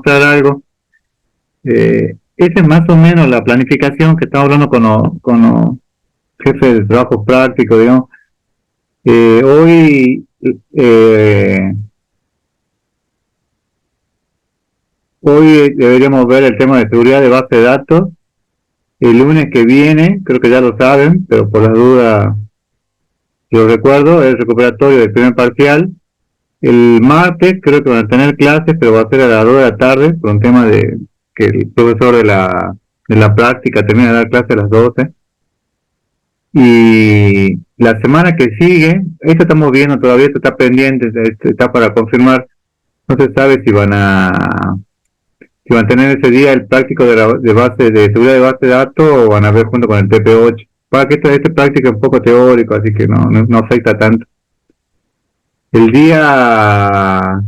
mostrar algo. Esa es más o menos la planificación que estamos hablando con los jefes de trabajo práctico, digamos. Hoy deberíamos ver el tema de seguridad de base de datos. El lunes que viene, creo que ya lo saben, pero por las dudas lo recuerdo, es el recuperatorio del primer parcial. El martes creo que van a tener clases, pero va a ser a las 2 de la tarde, por un tema de que el profesor de la práctica termina de dar clase a las 12. Y la semana que sigue, esto estamos viendo todavía, esto está pendiente, está para confirmar, no se sabe si van a tener ese día el práctico de seguridad de base de datos o van a ver junto con el TP8. Para que este práctico es un poco teórico, así que no afecta tanto. El día,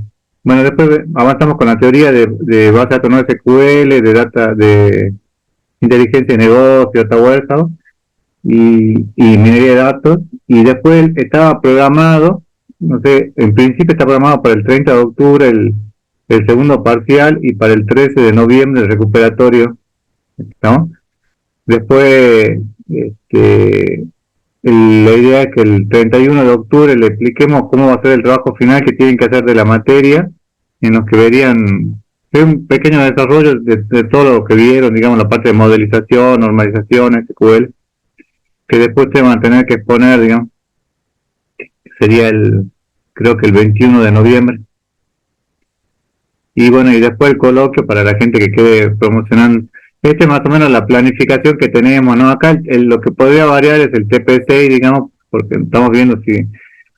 bueno, después avanzamos con la teoría de base de datos no SQL, de data de inteligencia de negocio, data warehouse y minería de datos. Y después estaba programado, no sé, en principio está programado para el 30 de octubre el segundo parcial y para el 13 de noviembre el recuperatorio, ¿no? Después, la idea es que el 31 de octubre le expliquemos cómo va a ser el trabajo final que tienen que hacer de la materia, en los que verían un pequeño desarrollo de todo lo que vieron, digamos, la parte de modelización, normalización, SQL, que después se van a tener que exponer, digamos, sería creo que el 21 de noviembre. Y bueno, y después el coloquio para la gente que quede promocionando. Este es más o menos la planificación que tenemos, ¿no? Acá lo que podría variar es el TP6, digamos, porque estamos viendo si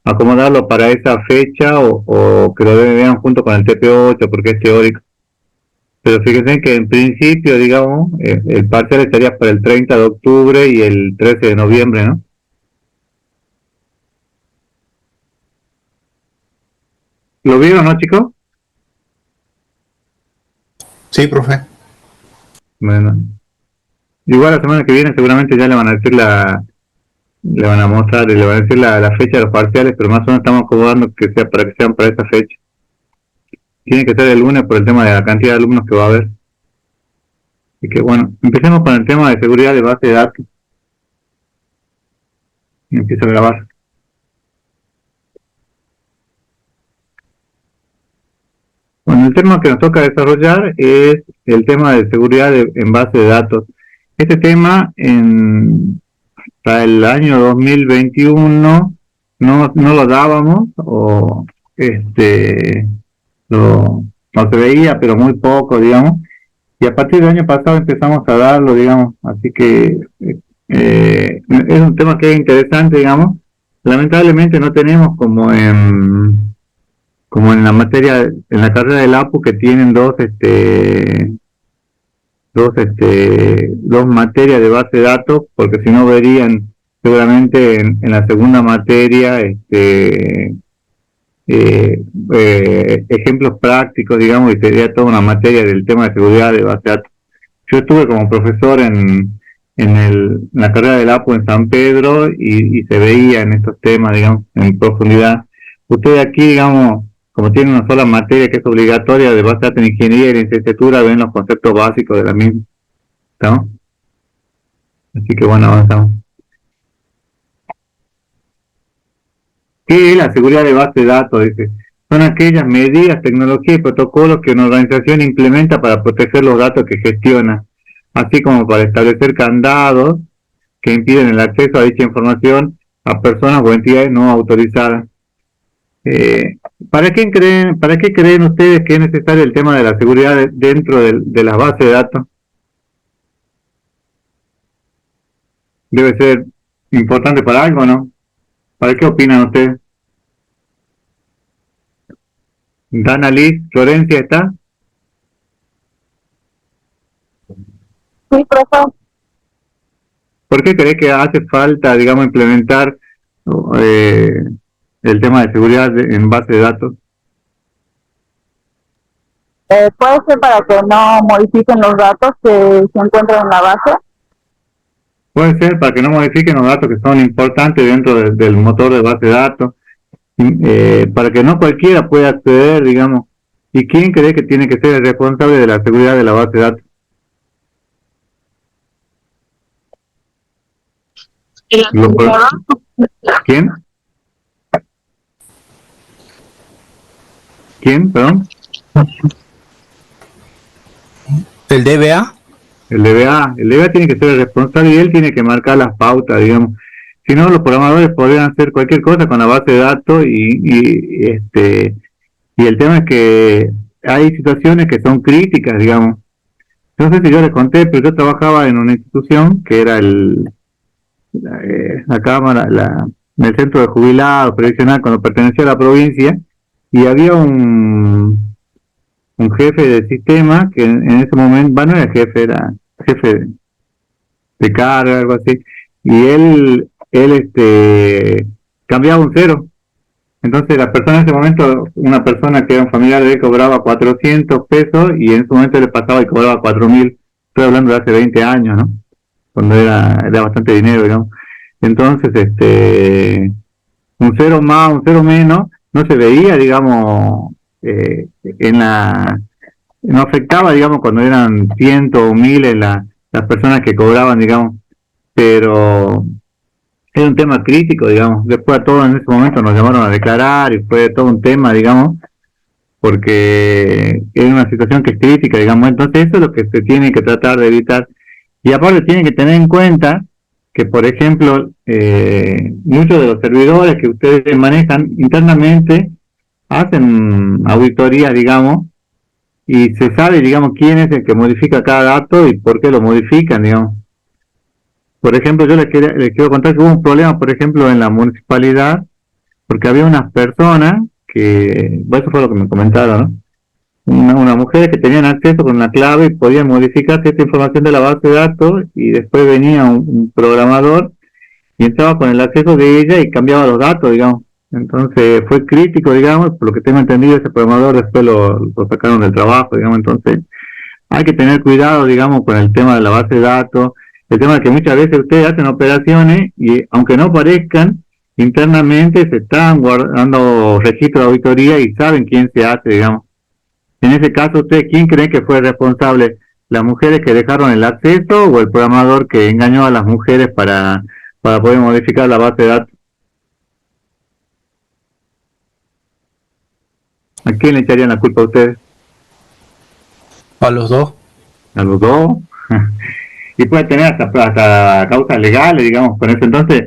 acomodarlo para esa fecha o que lo vean junto con el TP8 porque es teórico. Pero fíjense que en principio, digamos, el parcial estaría para el 30 de octubre y el 13 de noviembre, ¿no? ¿Lo vieron, no, chicos? Sí, profe. Bueno. Igual la semana que viene seguramente ya le van a decir le van a mostrar, le van a decir la fecha de los parciales, pero más o menos estamos acomodando que sean para esa fecha. Tiene que ser el lunes por el tema de la cantidad de alumnos que va a haber. Así que bueno, empecemos con el tema de seguridad de base de datos. Y empiezo a grabar. Bueno, el tema que nos toca desarrollar es el tema de seguridad en base de datos. Este tema para el año 2021 no lo dábamos o no se veía, pero muy poco, digamos. Y a partir del año pasado empezamos a darlo, digamos. Así que es un tema que es interesante, digamos. Lamentablemente no tenemos como en la materia, en la carrera del APU, que tienen dos materias de base de datos, porque si no verían seguramente en la segunda materia ejemplos prácticos, digamos, y sería toda una materia del tema de seguridad de base de datos. Yo estuve como profesor en la carrera del APU en San Pedro y se veía en estos temas, digamos, en profundidad. Ustedes aquí, digamos, como tienen una sola materia que es obligatoria de base de datos en ingeniería y en licenciatura, ven los conceptos básicos de la misma, ¿no? Así que bueno, avanzamos. ¿Qué es la seguridad de base de datos? Dice, son aquellas medidas, tecnologías y protocolos que una organización implementa para proteger los datos que gestiona, así como para establecer candados que impiden el acceso a dicha información a personas o entidades no autorizadas. ¿Para qué creen ustedes que es necesario el tema de la seguridad dentro de las bases de datos? Debe ser importante para algo, ¿no? ¿Para qué opinan ustedes? Dana, Liz, Florencia, ¿está? Sí, profe. ¿Por qué cree que hace falta, digamos, implementar el tema de seguridad en base de datos? Puede ser para que no modifiquen los datos que se encuentran en la base. Puede ser para que no modifiquen los datos que son importantes dentro del motor de base de datos, para que no cualquiera pueda acceder, digamos, ¿Y quién cree que tiene que ser el responsable de la seguridad de la base de datos? ¿El Lo- administrador? ¿Quién? ¿Quién? Perdón. ¿El DBA? El DBA. El DBA tiene que ser el responsable y él tiene que marcar las pautas, digamos. Si no, los programadores podrían hacer cualquier cosa con la base de datos y el tema es que hay situaciones que son críticas, digamos. No sé si yo les conté, pero yo trabajaba en una institución que era la cámara, el centro de jubilados previsional cuando pertenecía a la provincia y había un jefe de sistema que en ese momento, bueno, no era jefe, era jefe de carga, algo así, y él cambiaba un cero. Entonces la persona en ese momento, una persona que era un familiar de él cobraba 400 pesos y en ese momento le pasaba y cobraba 4.000. Estoy hablando de hace 20 años, ¿no? Cuando era bastante dinero, digamos. Entonces, un cero más, un cero menos, no se veía, digamos, no afectaba, digamos, cuando eran cientos o miles las personas que cobraban, digamos, pero era un tema crítico, digamos. Después a todos en ese momento nos llamaron a declarar y fue todo un tema, digamos, porque es una situación que es crítica, digamos. Entonces eso es lo que se tiene que tratar de evitar. Y aparte tienen que tener en cuenta que, por ejemplo, muchos de los servidores que ustedes manejan internamente hacen auditoría, digamos, y se sabe, digamos, quién es el que modifica cada dato y por qué lo modifican, digamos. Por ejemplo, yo les quiero contar que hubo un problema, por ejemplo, en la municipalidad, porque había unas personas que, bueno, eso fue lo que me comentaron, ¿no? Una mujer que tenían acceso con una clave y podían modificar cierta información de la base de datos y después venía un programador y entraba con el acceso de ella y cambiaba los datos, digamos. Entonces fue crítico, digamos, por lo que tengo entendido, ese programador después lo sacaron del trabajo, digamos. Entonces hay que tener cuidado, digamos, con el tema de la base de datos, el tema de que muchas veces ustedes hacen operaciones y aunque no parezcan, internamente se están guardando registros de auditoría y saben quién se hace, digamos. En ese caso, ¿usted quién cree que fue responsable? ¿Las mujeres que dejaron el acceso o el programador que engañó a las mujeres para poder modificar la base de datos? ¿A quién le echarían la culpa a ustedes? A los dos. ¿A los dos? Y puede tener hasta causas legales, digamos, con eso. Entonces,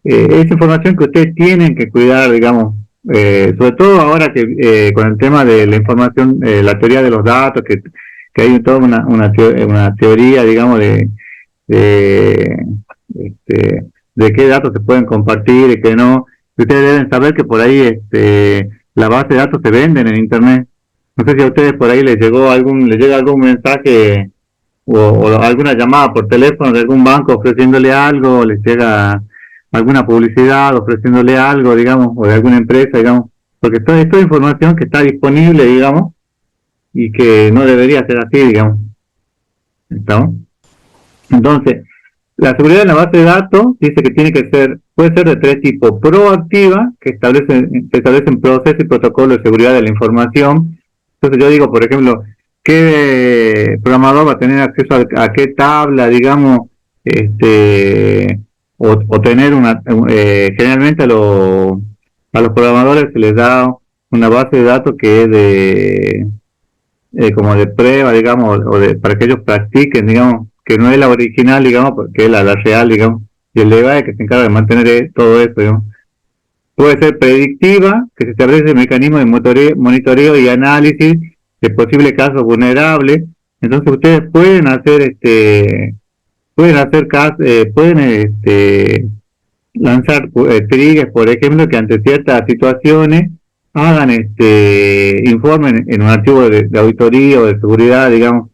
esa información que ustedes tienen que cuidar, digamos, sobre todo ahora que con el tema de la información, la teoría de los datos, que hay toda una teoría, digamos, de, este, de qué datos se pueden compartir y qué no. Ustedes deben saber que por ahí la base de datos se venden en Internet. No sé si a ustedes por ahí les llega algún mensaje o alguna llamada por teléfono de algún banco ofreciéndole algo, o les llega alguna publicidad ofreciéndole algo, digamos, o de alguna empresa, digamos, porque esto es información que está disponible, digamos, y que no debería ser así, digamos. ¿Estamos? Entonces, la seguridad en la base de datos dice que puede ser de tres tipos: proactiva, se establecen procesos y protocolos de seguridad de la información. Entonces yo digo, por ejemplo, qué programador va a tener acceso a qué tabla, digamos, o tener generalmente a los programadores se les da una base de datos que es como de prueba, digamos, para que ellos practiquen, digamos, que no es la original, digamos, porque es la real, digamos, y el DBA es que se encarga de mantener todo eso, digamos. Puede ser predictiva, que se establece mecanismos de monitoreo y análisis de posibles casos vulnerables. Entonces ustedes pueden lanzar triggers, por ejemplo, que ante ciertas situaciones hagan informen en un archivo de auditoría o de seguridad, digamos,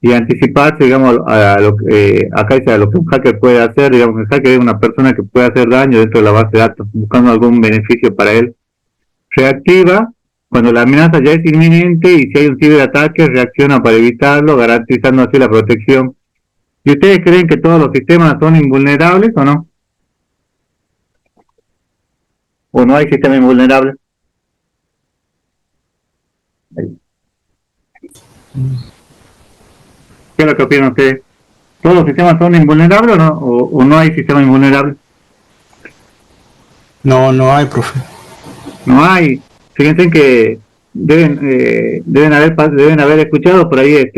y anticiparse, digamos, a lo que acá dice a lo que un hacker puede hacer, digamos, el hacker es una persona que puede hacer daño dentro de la base de datos, buscando algún beneficio para él. Reactiva, cuando la amenaza ya es inminente y si hay un ciberataque, reacciona para evitarlo, garantizando así la protección. ¿Y ustedes creen que todos los sistemas son invulnerables o no? ¿O no hay sistemas invulnerables? ¿Qué es lo que opinan ustedes? ¿Todos los sistemas son invulnerables o no hay sistema invulnerable? No, no hay, profe. No hay. Fíjense que deben haber escuchado por ahí,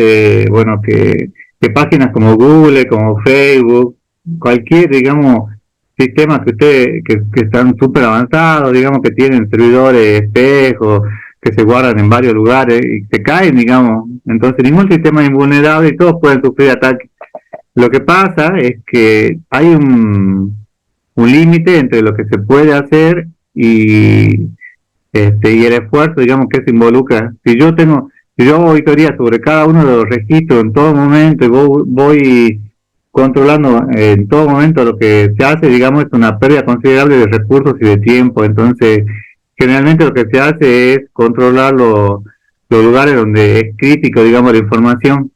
bueno, que páginas como Google, como Facebook, cualquier, digamos, sistema que están súper avanzados, digamos, que tienen servidores espejos, que se guardan en varios lugares y se caen, digamos. Entonces, ningún sistema es invulnerable y todos pueden sufrir ataques. Lo que pasa es que hay un límite entre lo que se puede hacer y el esfuerzo, digamos, que se involucra. Si yo hago auditoría sobre cada uno de los registros en todo momento y voy controlando en todo momento lo que se hace, digamos, es una pérdida considerable de recursos y de tiempo. Entonces, generalmente lo que se hace es controlar los lugares donde es crítico, digamos, la información.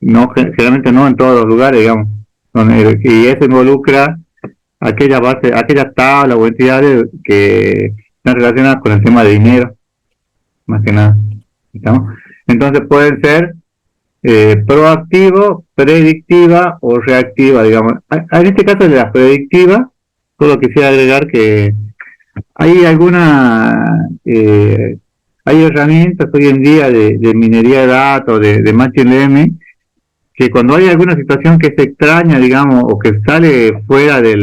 No, generalmente no en todos los lugares, digamos, y eso involucra aquellas tablas o entidades que están relacionadas con el tema de dinero, más que nada. ¿Estamos? Entonces pueden ser proactivo, predictiva o reactiva, digamos. En este caso de la predictiva, solo quisiera agregar que hay hay herramientas hoy en día de minería de datos, de machine learning, que cuando hay alguna situación que es extraña, digamos, o que sale fuera de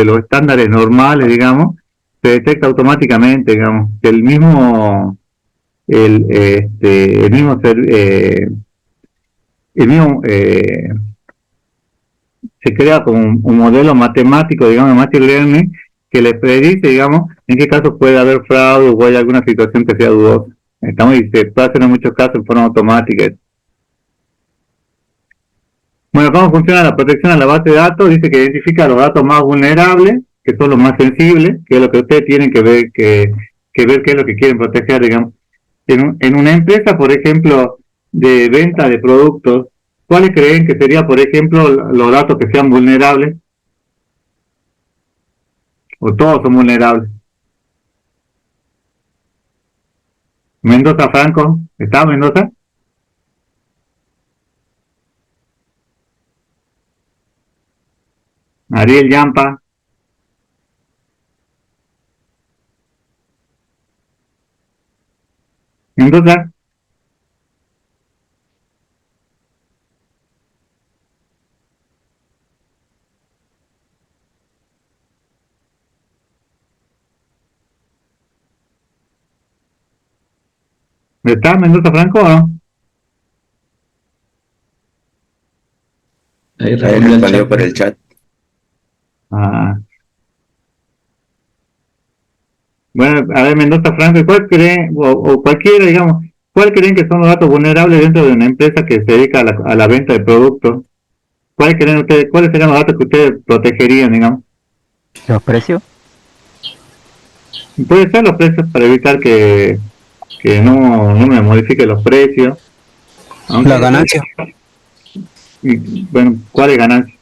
los estándares normales, digamos, se detecta automáticamente, digamos, que el mismo, el mismo se crea como un modelo matemático, digamos, de machine learning, que le predice, digamos, en qué caso puede haber fraude o hay alguna situación que sea dudosa. Estamos y se puede hacer en muchos casos en forma automática. Bueno, ¿cómo funciona la protección a la base de datos? Dice que identifica los datos más vulnerables, que son los más sensibles, que es lo que ustedes tienen que ver, que ver qué es lo que quieren proteger, digamos. En una empresa, por ejemplo, de venta de productos, ¿cuáles creen que sería, por ejemplo, los datos que sean vulnerables? ¿O todos son vulnerables? Mendoza Franco, ¿está Mendoza? Ariel Yampa, Mendoza, ¿está Mendoza Franco o no? Ahí Ahí respondió el respondió chat. por el chat. Ah, bueno, a ver, Mendoza Franco, ¿cuál creen, o cualquiera, digamos, cuál creen que son los datos vulnerables dentro de una empresa que se dedica a la venta de productos? ¿Cuáles creen ustedes, cuáles serían los datos que ustedes protegerían, digamos? ¿Los precios? Puede ser los precios para evitar que no me modifique los precios. Aunque, La ganancia, bueno, ¿cuál es ganancia?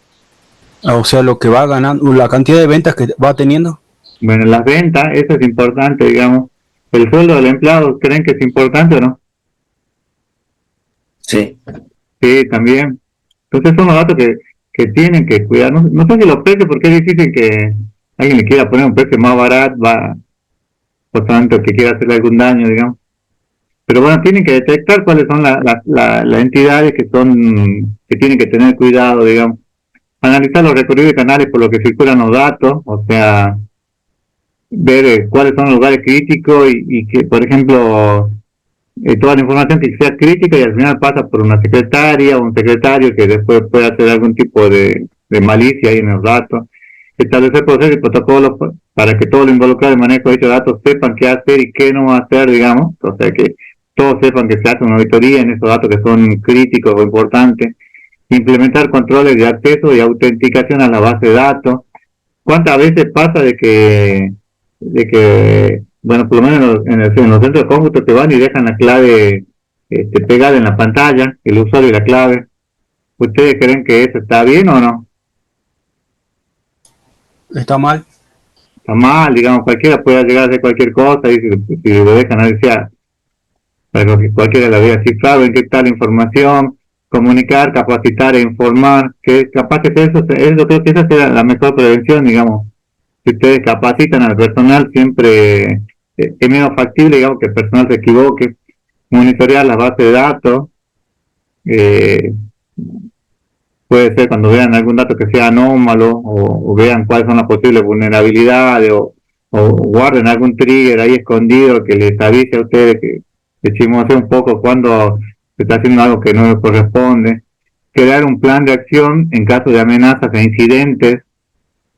o sea, lo que va ganando, la cantidad de ventas que va teniendo. Bueno, las ventas, eso es importante, digamos. ¿El sueldo del empleado creen que es importante o no? Sí. Sí, también. Entonces son los datos que tienen que cuidar. No sé si los precios, porque es difícil que alguien le quiera poner un precio más barato, va, por tanto que quiera hacerle algún daño, digamos. Pero bueno, tienen que detectar cuáles son las entidades que tienen que tener cuidado, digamos. Analizar los recorridos de canales por los que circulan los datos, o sea, ver cuáles son los lugares críticos y que, por ejemplo, toda la información que sea crítica y al final pasa por una secretaria o un secretario que después puede hacer algún tipo de malicia ahí en los datos. Establecer procesos y protocolos para que todos los involucrados en manejo de dichos datos sepan qué hacer y qué no hacer, digamos. O sea, que todos sepan que se hace una auditoría en esos datos que son críticos o importantes. Implementar controles de acceso y autenticación a la base de datos. ¿Cuántas veces pasa bueno, por lo menos en los centros de cómputo te van y dejan la clave pegada en la pantalla, el usuario y la clave? ¿Ustedes creen que eso está bien o no? Está mal. Está mal, digamos, cualquiera puede llegar a hacer cualquier cosa y si lo dejan ahí sea. para que cualquiera la vea cifrado, encriptar la información, comunicar, capacitar e informar, que capaz que eso, yo creo que esa será la mejor prevención, digamos. Si ustedes capacitan al personal, siempre es menos factible, digamos, que el personal se equivoque. Monitorear las bases de datos, eh, puede ser cuando vean algún dato que sea anómalo o vean cuáles son las posibles vulnerabilidades o guarden algún trigger ahí escondido que les avise a ustedes que chismosee un poco cuando se está haciendo algo que no les corresponde. Crear un plan de acción en caso de amenazas e incidentes.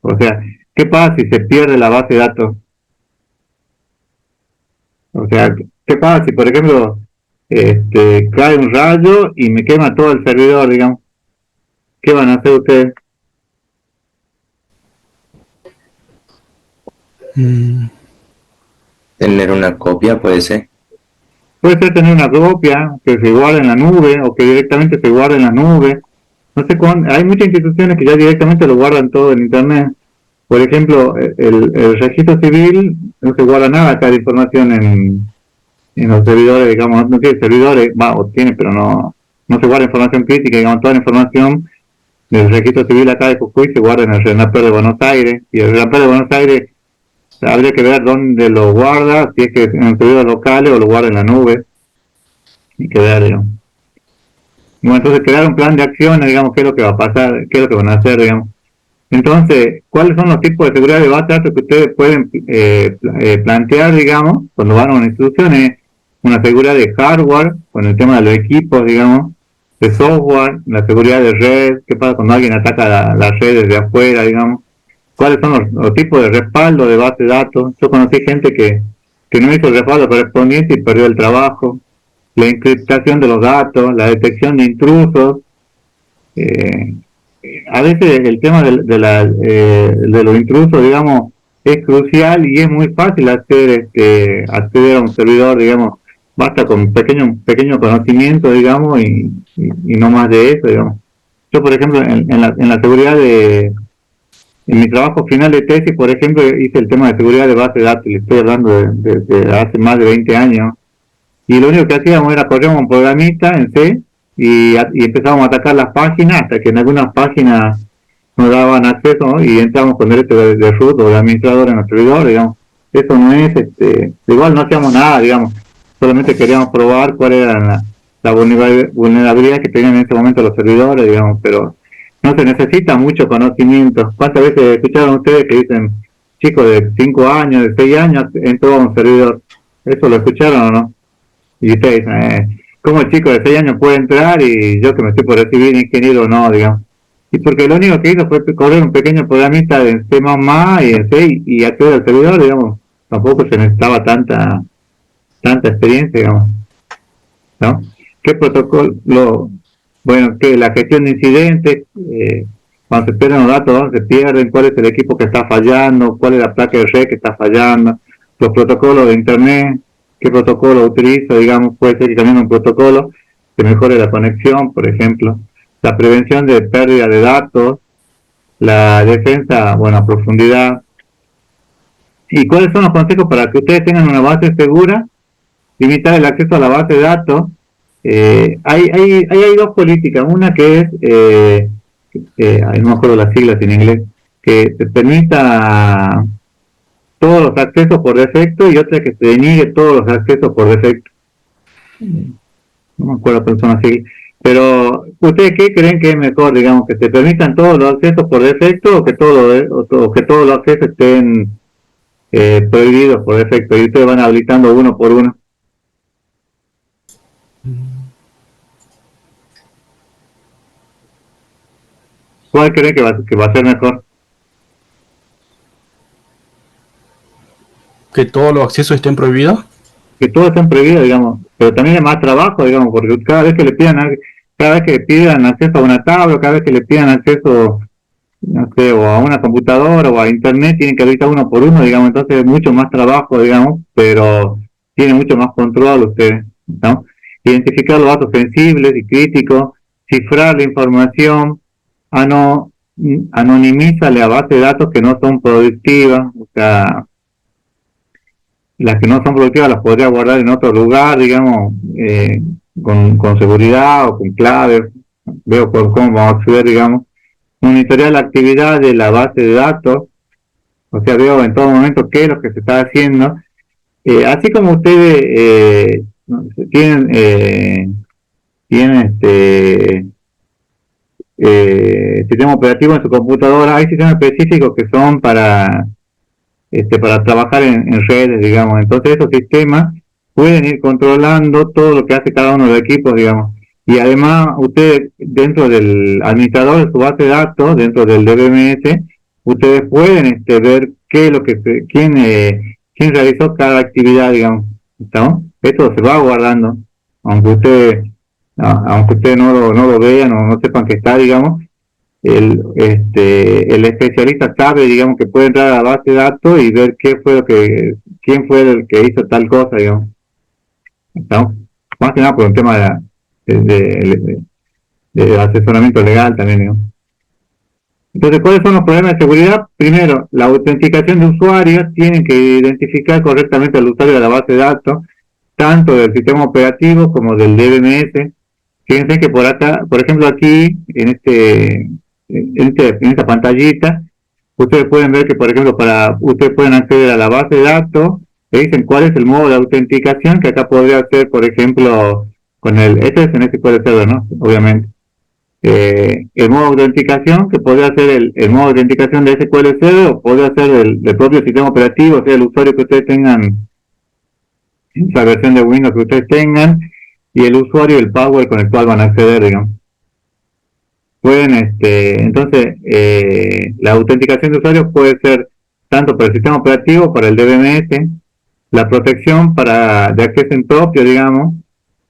O sea, ¿qué pasa si se pierde la base de datos? O sea, ¿qué pasa si, por ejemplo, cae un rayo y me quema todo el servidor, digamos? ¿Qué van a hacer ustedes? Tener una copia, puede ser. Puede ser tener una copia que se guarde en la nube o que directamente se guarde en la nube. No sé cuándo, hay muchas instituciones que ya directamente lo guardan todo en internet. Por ejemplo, el registro civil no se guarda nada acá de información en los servidores, digamos, no tiene servidores, o tiene, pero no se guarda información crítica, digamos, toda la información del registro civil acá de Jujuy se guarda en el RENAPER de Buenos Aires, y el RENAPER de Buenos Aires habría que ver dónde lo guarda, si es que en servidores locales o lo guarda en la nube, y que ver, digamos. Bueno, entonces crear un plan de acciones, digamos, qué es lo que va a pasar, qué es lo que van a hacer, digamos. Entonces, ¿cuáles son los tipos de seguridad de base de datos que ustedes pueden plantear, digamos, cuando van a una institución? Es una seguridad de hardware, con el tema de los equipos, digamos, de software, la seguridad de red, qué pasa cuando alguien ataca la red desde afuera, digamos. ¿Cuáles son los tipos de respaldo de base de datos? Yo conocí gente que no hizo el respaldo correspondiente y perdió el trabajo. La encriptación de los datos, la detección de intrusos. A veces el tema de los intrusos, digamos, es crucial y es muy fácil acceder a un servidor, digamos, basta con pequeño conocimiento, digamos, y no más de eso, digamos. Yo, por ejemplo, en la seguridad en mi trabajo final de tesis, por ejemplo, hice el tema de seguridad de base de datos, y estoy hablando de hace más de 20 años, y lo único que hacíamos era correr un programita en C y empezábamos a atacar las páginas hasta que en algunas páginas nos daban acceso, ¿no? Y entramos con derecho de root o de administrador en el servidor, digamos. Eso no es, igual no hacíamos nada, digamos, solamente queríamos probar cuál era la vulnerabilidad que tenían en ese momento los servidores, digamos, pero no se necesita mucho conocimiento. ¿Cuántas veces escucharon ustedes que dicen, chicos de 5 años, de 6 años, entró a un servidor? ¿Eso lo escucharon o no? Y ustedes dicen, ¿cómo el chico de 6 años puede entrar y yo que me estoy por recibir ingeniero no, digamos? Y porque lo único que hizo fue correr un pequeño programita en C++ y en C y acceder al servidor, digamos. Tampoco se necesitaba tanta experiencia, digamos, ¿no? ¿Qué protocolo? Bueno, que la gestión de incidentes, cuando se pierden los datos, ¿dónde se pierden? ¿Cuál es el equipo que está fallando? ¿Cuál es la placa de red que está fallando? Los protocolos de internet, ¿qué protocolo utilizo? Digamos, puede ser que también un protocolo que mejore la conexión, por ejemplo. La prevención de pérdida de datos, la defensa, bueno, a profundidad. ¿Y cuáles son los consejos para que ustedes tengan una base segura? Limitar el acceso a la base de datos. Hay dos políticas, una que es, no me acuerdo las siglas en inglés, que te permita todos los accesos por defecto y otra que te deniegue todos los accesos por defecto. No me acuerdo, pero son así. Pero, ¿ustedes qué creen que es mejor, digamos, que te permitan todos los accesos por defecto o que todos los accesos estén prohibidos por defecto y ustedes van habilitando uno por uno? ¿Cuál creen que va a ser mejor? ¿Que todos los accesos estén prohibidos? Que todos estén prohibidos, digamos, pero también es más trabajo, digamos, porque cada vez que le pidan acceso a una tabla, cada vez que le pidan acceso, no sé, o a una computadora o a internet, tienen que habilitar uno por uno, digamos, entonces es mucho más trabajo, digamos, pero tiene mucho más control ustedes, ¿no? Identificar los datos sensibles y críticos, cifrar la información, anonimízale a base de datos que no son productivas, o sea, las que no son productivas las podría guardar en otro lugar, digamos, con seguridad o con clave. Veo cómo vamos a acceder, digamos. Monitorear la actividad de la base de datos, o sea, veo en todo momento qué es lo que se está haciendo. Así como ustedes tienen sistema operativo en su computadora, hay sistemas específicos que son para trabajar en redes, digamos. Entonces esos sistemas pueden ir controlando todo lo que hace cada uno de los equipos, digamos. Y además ustedes dentro del administrador de su base de datos, dentro del DBMS, ustedes pueden ver qué es lo que quién realizó cada actividad, digamos. ¿Estamos? Esto se va guardando, aunque ustedes no lo vean o no sepan que está, digamos. El especialista sabe, digamos, que puede entrar a la base de datos y ver quién fue el que hizo tal cosa, digamos. ¿Estamos? Más que nada por un tema de asesoramiento legal también, digamos. Entonces, ¿cuáles son los problemas de seguridad? Primero, la autenticación de usuarios. Tienen que identificar correctamente al usuario de la base de datos, tanto del sistema operativo como del DBMS. Fíjense que por acá, por ejemplo aquí, en esta pantallita, ustedes pueden ver que, por ejemplo, ustedes pueden acceder a la base de datos, le dicen cuál es el modo de autenticación, que acá podría ser, por ejemplo, con el SSL Server, ¿no? Obviamente. El modo de autenticación, que podría ser el modo de autenticación de SQL Server, o podría ser del propio sistema operativo, o sea, el usuario que ustedes tengan, la versión de Windows que ustedes tengan, y el usuario y el password con el cual van a acceder, digamos. Pueden, entonces, la autenticación de usuarios puede ser tanto para el sistema operativo, para el DBMS, la protección de acceso en propio, digamos,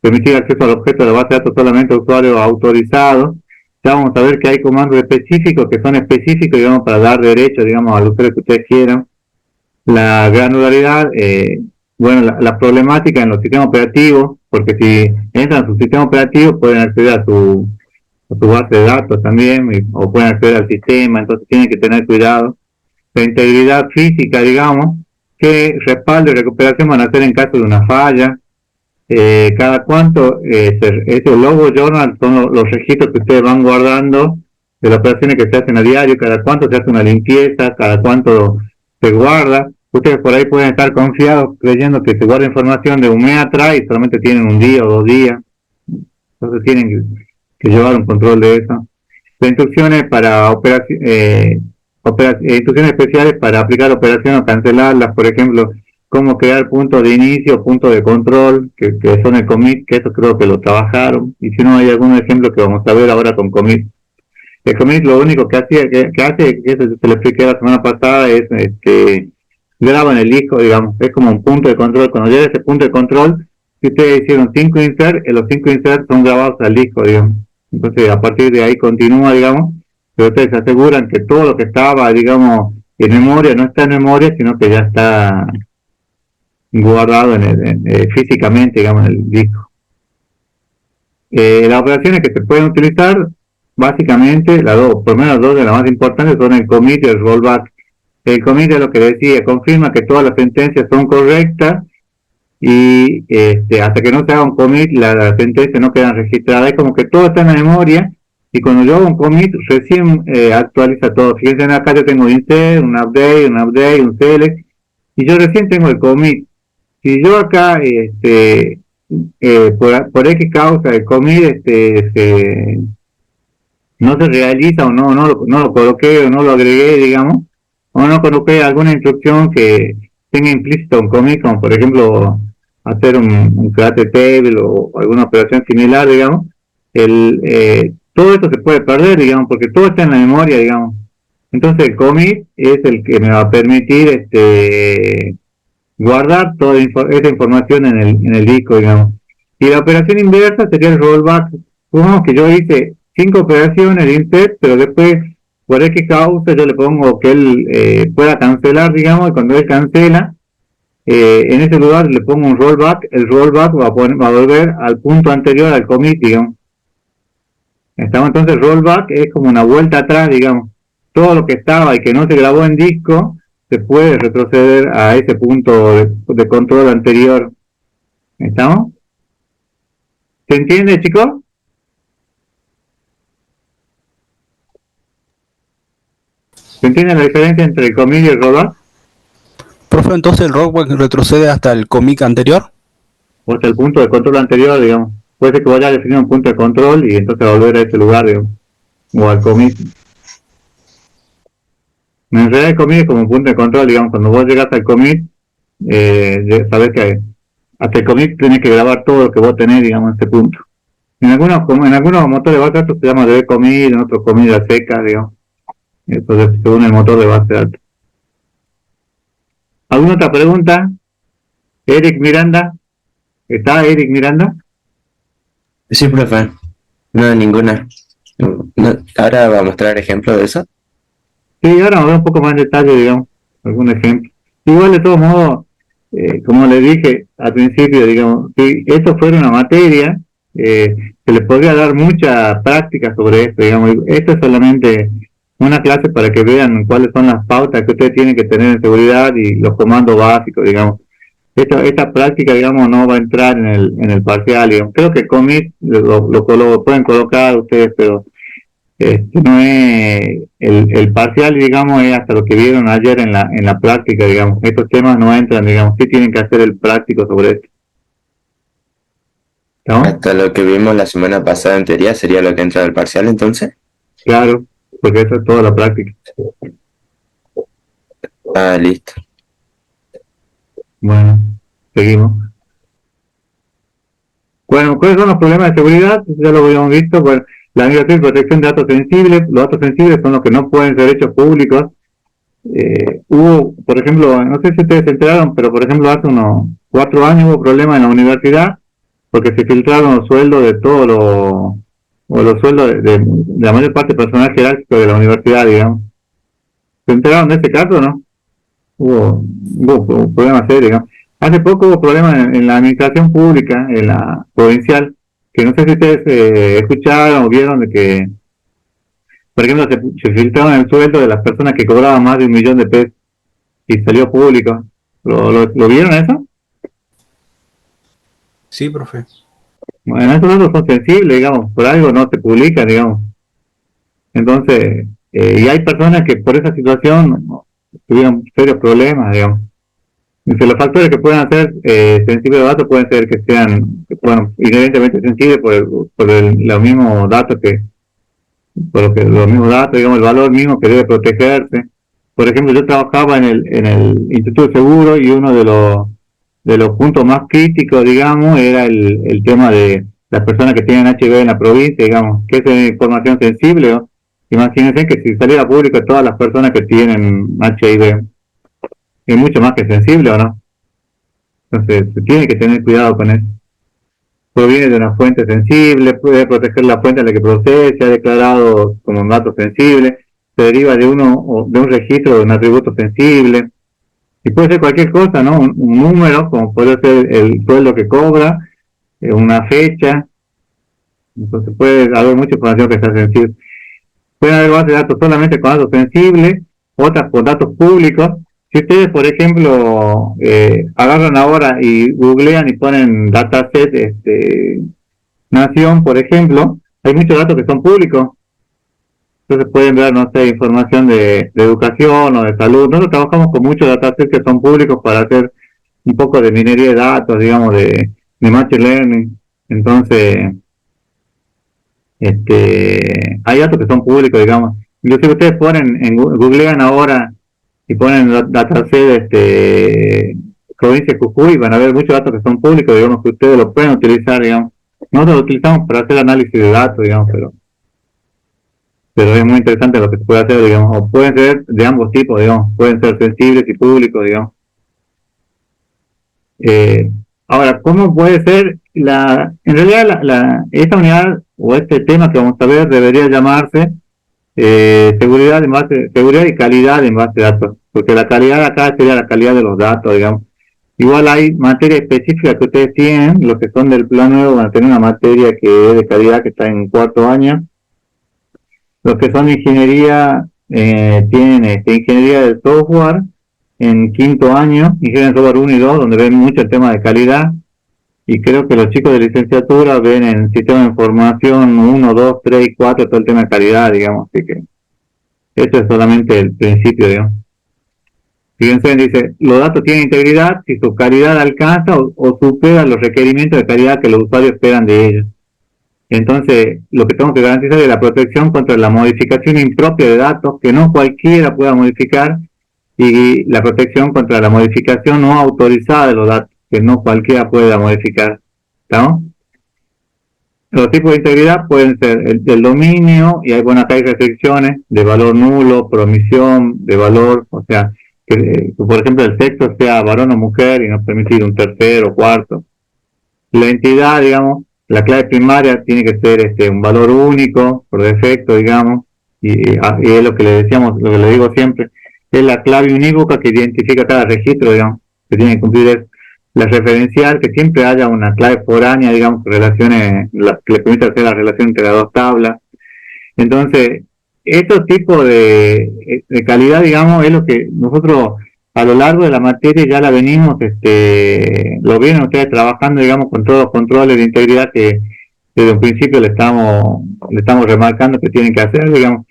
permitir acceso al objeto de la base de datos solamente a usuarios autorizados. Ya vamos a ver que hay comandos específicos que son específicos, digamos, para dar derecho, digamos, al usuario que ustedes quieran. La granularidad, la problemática en los sistemas operativos, porque si entran a su sistema operativo pueden acceder a su base de datos también, o pueden acceder al sistema, entonces tienen que tener cuidado. La integridad física, digamos, qué respaldo y recuperación van a hacer en caso de una falla. Cada cuánto, esos logo journal son los registros que ustedes van guardando de las operaciones que se hacen a diario, cada cuánto se hace una limpieza, cada cuánto se guarda. Ustedes por ahí pueden estar confiados creyendo que se guarda información de un mes atrás y solamente tienen un día o 2 días. Entonces tienen que llevar un control de eso. Las instrucciones para instrucciones especiales para aplicar operaciones o cancelarlas, por ejemplo, cómo crear puntos de inicio, puntos de control, que son el commit, que eso creo que lo trabajaron, y si no hay algún ejemplo que vamos a ver ahora con commit. El commit lo único que hace, que eso se lo expliqué la semana pasada, es que graba en el disco, digamos, es como un punto de control. Cuando llega ese punto de control, si ustedes hicieron 5 insert, los 5 insert son grabados al disco, digamos. Entonces a partir de ahí continúa, digamos, pero ustedes se aseguran que todo lo que estaba, digamos, en memoria no está en memoria, sino que ya está guardado físicamente, digamos, en el disco. Las operaciones que se pueden utilizar, básicamente, por lo menos 2 de las más importantes son el commit y el rollback. El commit es lo que decía, confirma que todas las sentencias son correctas y hasta que no se haga un commit, las sentencias no quedan registradas. Es como que todo está en la memoria y cuando yo hago un commit, recién actualiza todo. Fíjense, acá yo tengo un insert, un update, un select, y yo recién tengo el commit. Si yo acá, por X causa el commit no se realiza o no lo coloqué o no lo agregué, digamos, o no coloqué alguna instrucción que tenga implícito un commit, como por ejemplo hacer un create table o alguna operación similar, digamos, todo esto se puede perder, digamos, porque todo está en la memoria, digamos. Entonces el commit es el que me va a permitir guardar toda esa información en el disco, digamos. Y la operación inversa sería el rollback. Supongamos que yo hice 5 operaciones de insert, pero después, por X causa, yo le pongo que él pueda cancelar, digamos, y cuando él cancela, en ese lugar le pongo un rollback. El rollback va a volver al punto anterior al commit, digamos. Entonces el rollback es como una vuelta atrás, digamos. Todo lo que estaba y que no se grabó en disco, se puede retroceder a ese punto de control anterior. ¿Estamos? ¿Se entiende, chicos? ¿Se entiende la diferencia entre el commit y el rollback? Profe, entonces el rollback retrocede hasta el commit anterior. O hasta el punto de control anterior, digamos. Puede ser que vaya a definir un punto de control y entonces volver a ese lugar, digamos. O al commit. En realidad el commit es como un punto de control, digamos. Cuando vos llegas al commit, sabés que hasta el commit tenés que grabar todo lo que vos tenés, digamos, en ese punto. En algunos motores de base de datos se llama DB commit, en otros commit a seca, digamos. Entonces, según el motor de base de datos. ¿Alguna otra pregunta? Eric Miranda. ¿Está Eric Miranda? Sí, profe. No, ninguna. No, ahora va a mostrar ejemplo de eso. Sí, ahora vamos a ver un poco más en detalle, digamos, algún ejemplo. Igual, de todos modos, como le dije al principio, digamos, si esto fuera una materia, se le podría dar mucha práctica sobre esto, digamos. Esto es solamente una clase para que vean cuáles son las pautas que ustedes tienen que tener en seguridad y los comandos básicos, digamos. Esta práctica, digamos, no va a entrar en el parcial, digamos. Creo que commit lo pueden colocar ustedes, pero no es el parcial, digamos, es hasta lo que vieron ayer en la práctica, digamos. Estos temas no entran, digamos, sí tienen que hacer el práctico sobre esto. ¿No? Hasta lo que vimos la semana pasada en teoría sería lo que entra del parcial, entonces. Claro, porque eso es toda la práctica. Ah, listo. Bueno, seguimos. Bueno, ¿cuáles son los problemas de seguridad? Ya lo habíamos visto. Bueno, la migración y protección de datos sensibles. Los datos sensibles son los que no pueden ser hechos públicos. Hubo, por ejemplo, no sé si ustedes se enteraron, pero por ejemplo hace unos 4 años hubo problemas en la universidad porque se filtraron los sueldos de todos los sueldos de la mayor parte del personal jerárquico de la universidad, digamos. ¿Se enteraron de este caso o no? Hubo problemas serios, digamos. Hace poco hubo problemas en la administración pública, en la provincial, que no sé si ustedes escucharon o vieron de que, por ejemplo, se filtraron el sueldo de las personas que cobraban más de 1 millón de pesos y salió público. ¿Lo vieron eso? Sí, profe. Bueno, esos datos son sensibles, digamos, por algo no se publican, digamos. Entonces, y hay personas que por esa situación tuvieron serios problemas, digamos. Dice, los factores que pueden hacer sensibles los datos pueden ser que sean, bueno, inherentemente sensibles por los mismos datos los mismos datos, digamos, el valor mismo que debe protegerse. Por ejemplo, yo trabajaba en el Instituto de Seguro y uno de los puntos más críticos, digamos, era el tema de las personas que tienen HIV en la provincia, digamos, que es información sensible, ¿no? Imagínense que si saliera público todas las personas que tienen HIV, es mucho más que sensible, ¿o no? Entonces, se tiene que tener cuidado con eso. Proviene de una fuente sensible, puede proteger la fuente en la que procede, se ha declarado como un dato sensible, se deriva de un registro de un atributo sensible, y puede ser cualquier cosa, ¿no? Un número, como puede ser el sueldo que cobra, una fecha. Entonces puede haber mucha información que sea sensible. Pueden haber bases de datos solamente con datos sensibles, otras con datos públicos. Si ustedes, por ejemplo, agarran ahora y googlean y ponen dataset nación, por ejemplo, hay muchos datos que son públicos. Entonces pueden ver, no sé, información de educación o de salud. Nosotros trabajamos con muchos datasets que son públicos para hacer un poco de minería de datos, digamos, de machine learning. Entonces, hay datos que son públicos, digamos. Inclusive ustedes googlean ahora y ponen dataset provincia de Jujuy, van a ver muchos datos que son públicos, digamos, que ustedes lo pueden utilizar, digamos. Nosotros lo utilizamos para hacer análisis de datos, digamos, pero es muy interesante lo que se puede hacer, digamos, o pueden ser de ambos tipos, digamos, pueden ser sensibles y públicos, digamos. Ahora, ¿cómo puede ser en realidad esta unidad o este tema que vamos a ver debería llamarse seguridad y calidad en base de datos, porque la calidad acá sería la calidad de los datos, digamos. Igual hay materia específica que ustedes tienen, los que son del plan nuevo van a tener una materia que es de calidad que está en 4º año. Los que son de ingeniería tienen ingeniería del software en quinto año, ingeniería en software 1 y 2, donde ven mucho el tema de calidad, y creo que los chicos de licenciatura ven en sistema de información 1, 2, 3 y 4 todo el tema de calidad, digamos, así que eso es solamente el principio, digamos. Fíjense, dice, los datos tienen integridad si su calidad alcanza o supera los requerimientos de calidad que los usuarios esperan de ellos. Entonces, lo que tengo que garantizar es la protección contra la modificación impropia de datos, que no cualquiera pueda modificar, y la protección contra la modificación no autorizada de los datos, que no cualquiera pueda modificar. ¿Estamos? Los tipos de integridad pueden ser el del dominio, y hay buenas restricciones de valor nulo, promisión, de valor, o sea, que por ejemplo el sexo sea varón o mujer y no permitir un tercero o cuarto. La entidad, digamos, la clave primaria tiene que ser un valor único, por defecto, digamos, y es lo que le decíamos, lo que le digo siempre, es la clave unívoca que identifica cada registro, digamos, que tiene que cumplir es la referencial, que siempre haya una clave foránea, digamos, que relacione, que le permita hacer la relación entre las dos tablas. Entonces, estos tipos de calidad, digamos, es lo que nosotros a lo largo de la materia ya la venimos, lo vienen ustedes trabajando, digamos, con todos los controles de integridad que desde un principio le estamos remarcando que tienen que hacer, digamos,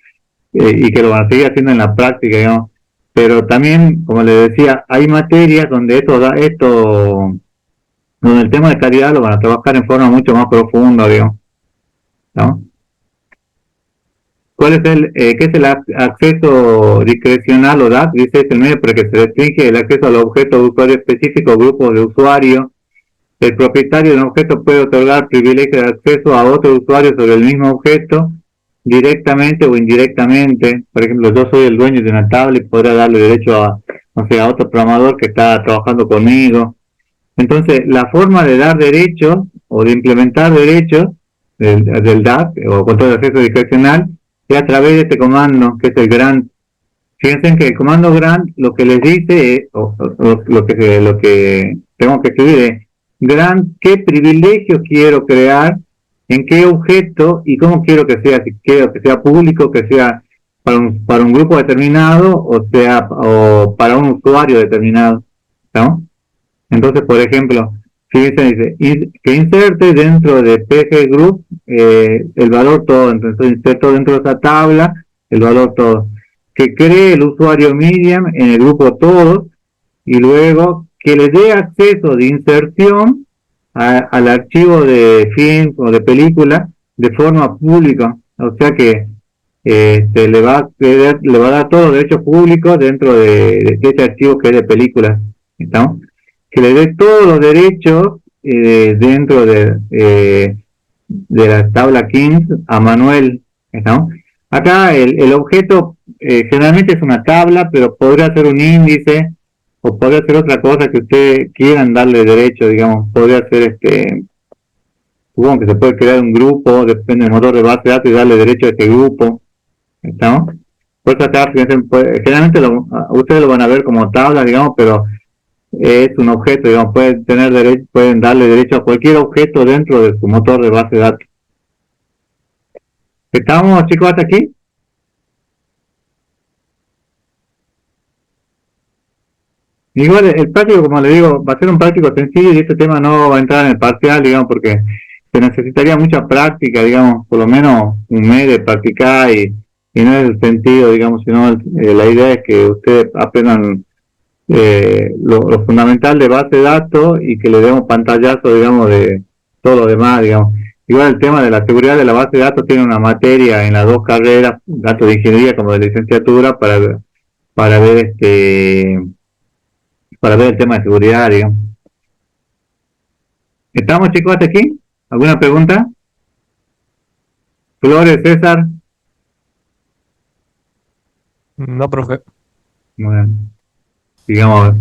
y que lo van a seguir haciendo en la práctica, digamos. Pero también, como les decía, hay materias donde donde el tema de calidad lo van a trabajar en forma mucho más profunda, digamos, ¿no? ¿Cuál es qué es el acceso discrecional o DAC? Dice, es el medio por el que se restringe el acceso al objeto de usuario específico o grupo de usuarios. El propietario de un objeto puede otorgar privilegio de acceso a otro usuario sobre el mismo objeto, directamente o indirectamente. Por ejemplo, yo soy el dueño de una tabla y podría darle derecho a otro programador que está trabajando conmigo. Entonces, la forma de dar derechos o de implementar derechos del DAC o control de acceso discrecional es a través de este comando, que es el grant. Fíjense que el comando grant lo que les dice es, lo que tengo que escribir es grant, qué privilegio quiero crear, en qué objeto y cómo quiero que sea, si quiero que sea público, que sea para un grupo determinado o para un usuario determinado, ¿no? Entonces, por ejemplo, fíjense, dice que inserte dentro de PG Group el valor todo, entonces inserto dentro de esa tabla el valor todo, que cree el usuario Medium en el grupo todos, y luego que le dé acceso de inserción al archivo de film o de película de forma pública, o sea que le va a dar todos los derechos públicos dentro de este archivo que es de películas, ¿no? Que le dé todos los derechos dentro de la tabla Kings a Manuel, ¿no? Acá el objeto generalmente es una tabla, pero podría ser un índice o podría ser otra cosa que ustedes quieran darle derecho, digamos. Podría ser supongo que se puede crear un grupo, depende del motor de base de datos, y darle derecho a este grupo, ¿no? Por eso acá, generalmente ustedes lo van a ver como tabla, digamos, pero es un objeto, digamos, pueden darle derecho a cualquier objeto dentro de su motor de base de datos. ¿Estamos, chicos, hasta aquí? Igual el práctico, como le digo, va a ser un práctico sencillo y este tema no va a entrar en el parcial, digamos, porque se necesitaría mucha práctica, digamos, por lo menos un mes de practicar y no es el sentido, digamos, sino la idea es que ustedes aprendan lo fundamental de base de datos y que le demos pantallazo, digamos, de todo lo demás, digamos. Igual el tema de la seguridad de la base de datos tiene una materia en las dos carreras, tanto de ingeniería como de licenciatura, para ver el tema de seguridad, digamos. ¿Estamos, chicos, hasta aquí? ¿Alguna pregunta? Flores, César. No, profe. Bueno, digamos.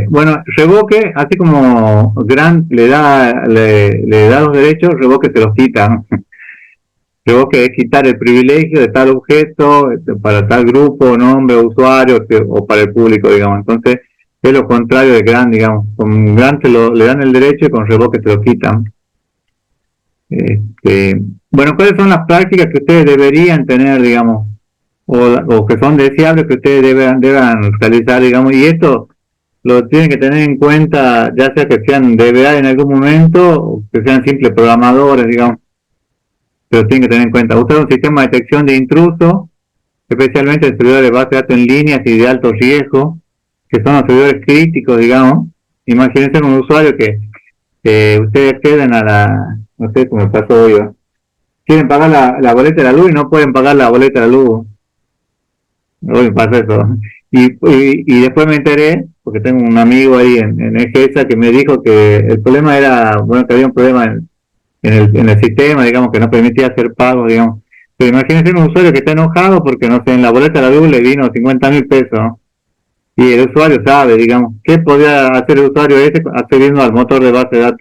Bueno, revoque, así como Grant le da los derechos, revoque se los quita, ¿no? Revoque es quitar el privilegio de tal objeto para tal grupo, nombre, usuario o para el público, digamos. Entonces, es lo contrario de Grant, digamos. Con Grant le dan el derecho y con revoque se lo quitan. Bueno, ¿cuáles son las prácticas que ustedes deberían tener, digamos, o que son deseables que ustedes deban realizar, digamos, y esto lo tienen que tener en cuenta, ya sea que sean DBA en algún momento o que sean simples programadores, digamos, pero tienen que tener en cuenta. Usar un sistema de detección de intrusos, especialmente en servidores de base de datos en líneas y de alto riesgo, que son los servidores críticos, digamos. Imagínense un usuario que ustedes acceden a la, no sé cómo pasó hoy, ¿no? Quieren pagar la boleta de la luz y no pueden pagar la boleta de la luz. Hoy me pasó eso. Y después me enteré, porque tengo un amigo ahí en EGESA que me dijo que el problema era, bueno, que había un problema en el sistema, digamos, que no permitía hacer pagos, digamos. Pero imagínense un usuario que está enojado porque, no sé, en la boleta de la luz le vino 50.000 pesos, ¿no? Y el usuario sabe, digamos, ¿qué podría hacer el usuario ese accediendo al motor de base de datos?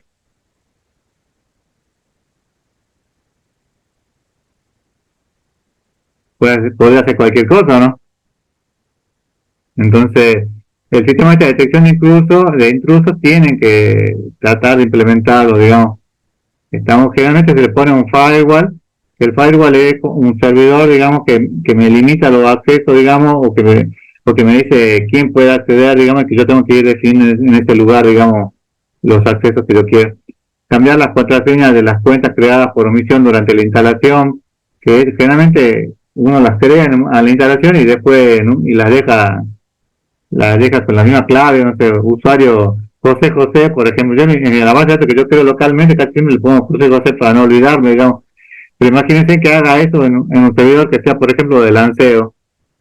Podría hacer cualquier cosa, ¿no? Entonces, el sistema de detección de intrusos tienen que tratar de implementarlo, digamos. Generalmente se le pone un firewall, que el firewall es un servidor, digamos, que me limita los accesos, digamos, o que me dice quién puede acceder, digamos, que yo tengo que ir definiendo en ese lugar, digamos, los accesos que yo quiero. Cambiar las contraseñas de las cuentas creadas por omisión durante la instalación, que generalmente uno las crea a la instalación y después, ¿no? Y las deja con la misma clave, no sé, usuario José José, por ejemplo, yo en la base de datos que yo creo localmente casi siempre le pongo José José para no olvidarme, digamos. Pero imagínense que haga eso en un servidor que sea, por ejemplo, de lanceo.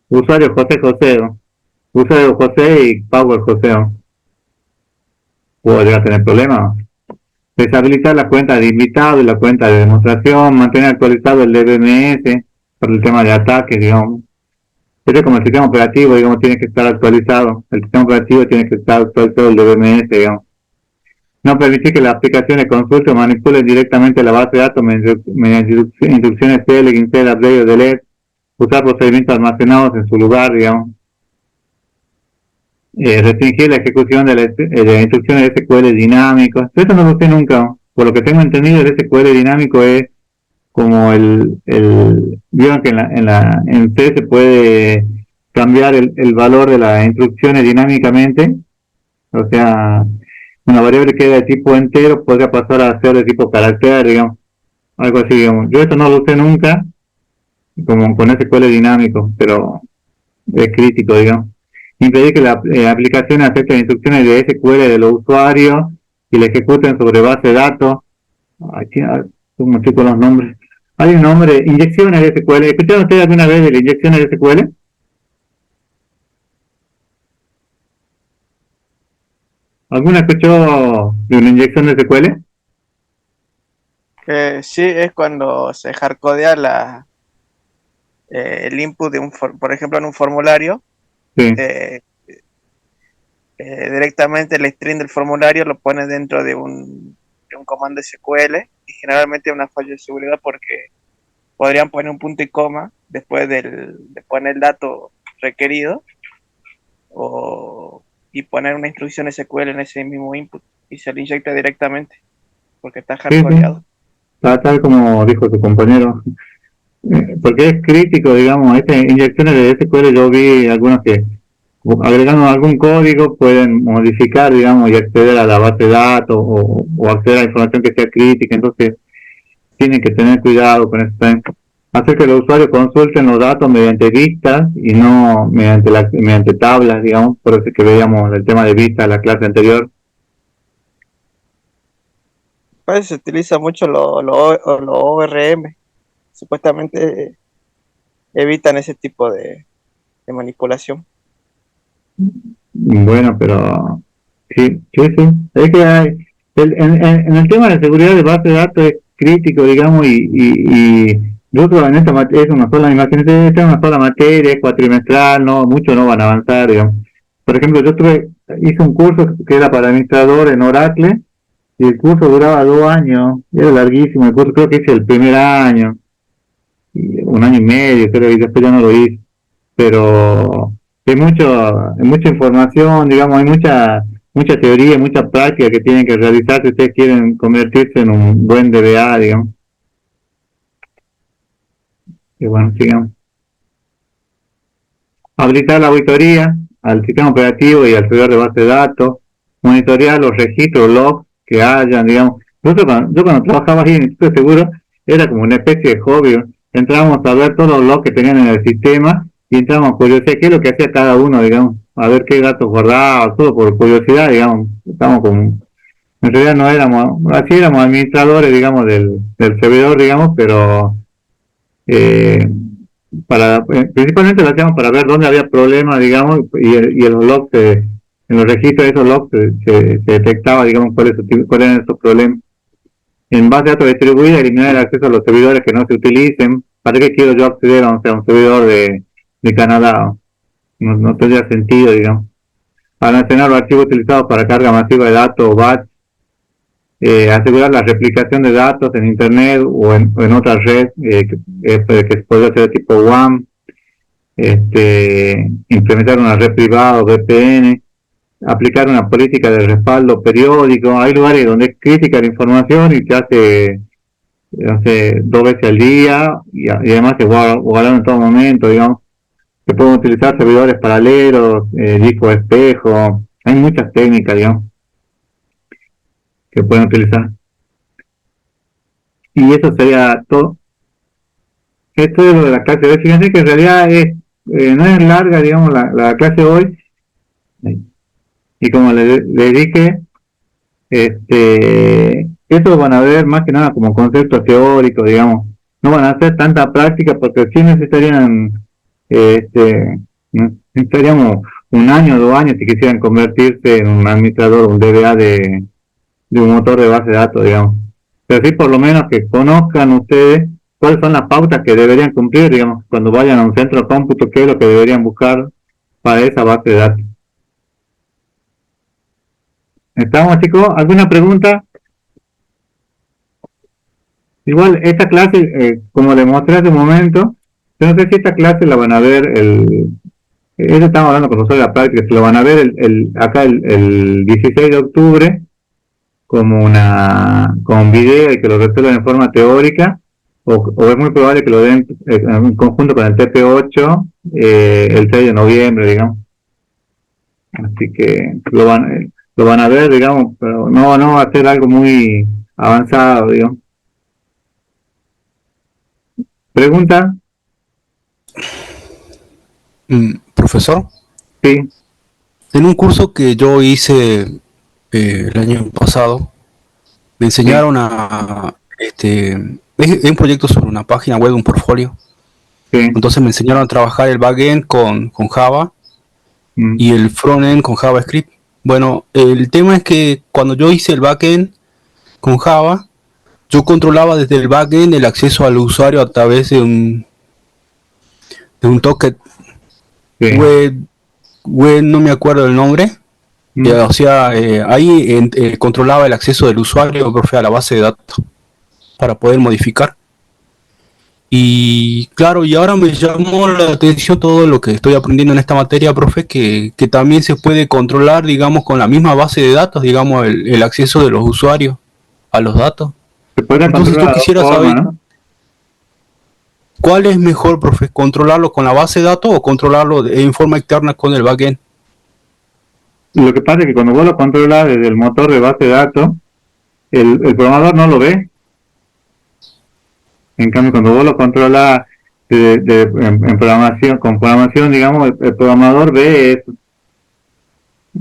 Usuario José José, ¿no? Usuario José y Power José, ¿no? Puedo llegar a tener problemas. Deshabilitar la cuenta de invitado y la cuenta de demostración, mantener actualizado el DBMS por el tema de ataques, digamos. Pero como el sistema operativo, digamos, tiene que estar actualizado. El sistema operativo tiene que estar actualizado el DBMS, digamos. No permitir que las aplicaciones consulten o manipulen directamente la base de datos mediante instrucciones select, insert, update o delete. Usar procedimientos almacenados en su lugar, digamos. Restringir la ejecución de las instrucciones de SQL dinámicos. Eso no lo sé nunca, ¿no? Por lo que tengo entendido, el SQL dinámico es como vieron que en C se puede cambiar el valor de las instrucciones dinámicamente, o sea, una variable que era de tipo entero podría pasar a ser de tipo carácter, digamos, algo así, digamos. Yo eso no lo usé nunca, como con SQL dinámico, pero es crítico, digamos. Impedir que la aplicación acepte instrucciones de SQL de los usuarios y le ejecuten sobre base de datos. Aquí, como estoy con los nombres. Hay un nombre, inyecciones de SQL. ¿Escucharon ustedes alguna vez de las inyecciones de SQL? ¿Alguna escuchó de una inyección de SQL? Sí, es cuando se hardcodea el input de por ejemplo, en un formulario. Sí. Directamente el string del formulario lo pone dentro de un comando SQL y generalmente es una falla de seguridad porque podrían poner un punto y coma después de poner el dato requerido y poner una instrucción SQL en ese mismo input y se le inyecta directamente porque está hardcodeado. Sí. Tal como dijo tu compañero, porque es crítico, digamos, estas inyecciones de SQL yo vi algunos que agregando algún código pueden modificar, digamos, y acceder a la base de datos o acceder a información que sea crítica, entonces tienen que tener cuidado con eso también. Hacer que los usuarios consulten los datos mediante vistas y no mediante tablas, digamos, por eso que veíamos el tema de vistas en la clase anterior. Parece que se utiliza mucho los ORM, supuestamente evitan ese tipo de manipulación. Bueno, pero sí. Es que en el tema de seguridad de base de datos es crítico, digamos, y yo creo en esta materia es una sola, imagínense, esta es una sola materia, es cuatrimestral, no, muchos no van a avanzar, digamos. Por ejemplo, hice un curso que era para administrador en Oracle, y el curso duraba 2 años, era larguísimo, el curso creo que hice el primer año, y 1 año y medio, creo, y después ya no lo hice, pero hay mucha información, digamos, hay mucha teoría, mucha práctica que tienen que realizar si ustedes quieren convertirse en un buen DBA, digamos. Y bueno, sigamos. habilitar la auditoría al sistema operativo y al servidor de base de datos, monitorear los registros, logs que hayan, digamos. Yo cuando trabajaba ahí en el Instituto de Seguro, era como una especie de hobby. Entrábamos a ver todos los logs que tenían en el sistema y entrábamos a curiosidad qué es lo que hacía cada uno, digamos, a ver qué datos guardaba, todo por curiosidad, digamos. Estamos como, en realidad no éramos, así éramos administradores, digamos, del servidor, digamos, pero principalmente lo hacíamos para ver dónde había problemas, digamos, y en los logs, en los registros de esos logs se detectaba, digamos, cuáles eran esos problemas. En base a datos distribuida, eliminar el acceso a los servidores que no se utilicen. ¿Para qué quiero yo acceder a un servidor de Canadá? No tendría sentido, digamos. Almacenar los archivos utilizados para carga masiva de datos o batch. Asegurar la replicación de datos en internet o en otra red que podría ser de tipo WAN. Implementar una red privada o VPN. Aplicar una política de respaldo periódico. Hay lugares donde es crítica la información y se hace 2 veces al día y además se guardan en todo momento, digamos. Se pueden utilizar servidores paralelos, discos espejo. Hay muchas técnicas, digamos, que pueden utilizar. Y eso sería todo. Esto es lo de la clase de hoy. Fíjense que en realidad no es larga, digamos, la clase de hoy. Y como le dije, estos van a ver más que nada como conceptos teóricos, digamos. No van a hacer tanta práctica porque sí necesitaríamos 1 año o 2 años si quisieran convertirse en un administrador, un DBA de un motor de base de datos, digamos. Pero sí por lo menos que conozcan ustedes cuáles son las pautas que deberían cumplir, digamos, cuando vayan a un centro de cómputo, qué es lo que deberían buscar para esa base de datos. ¿Estamos, chicos? ¿Alguna pregunta? Igual, esta clase, como les mostré hace un momento, yo no sé si esta clase la van a ver, eso estamos hablando con nosotros de la práctica, se lo van a ver acá el 16 de octubre, como un video y que lo resuelvan en forma teórica, o es muy probable que lo den en conjunto con el TP8 el 6 de noviembre, digamos. Así que lo van a ver, digamos, pero no va a ser algo muy avanzado, digamos. ¿Pregunta? Profesor, Sí. en un curso que yo hice el año pasado, me enseñaron es un proyecto sobre una página web, un portfolio. Sí. Entonces me enseñaron a trabajar el backend con Java y el frontend con JavaScript. Bueno, el tema es que cuando yo hice el backend con Java, yo controlaba desde el backend el acceso al usuario a través de un token web, no me acuerdo el nombre. O sea, ahí controlaba el acceso del usuario, profe, a la base de datos para poder modificar. Y claro, y ahora me llamó la atención todo lo que estoy aprendiendo en esta materia, profe, que también se puede controlar, digamos, con la misma base de datos, digamos, el acceso de los usuarios a los datos. Entonces yo quisiera saber, ¿no? ¿Cuál es mejor, profe? ¿Controlarlo con la base de datos o controlarlo en forma externa con el backend? Lo que pasa es que cuando vos lo controlas desde el motor de base de datos, el programador no lo ve. En cambio, cuando vos lo controlas en programación, con programación, digamos, el programador ve eso.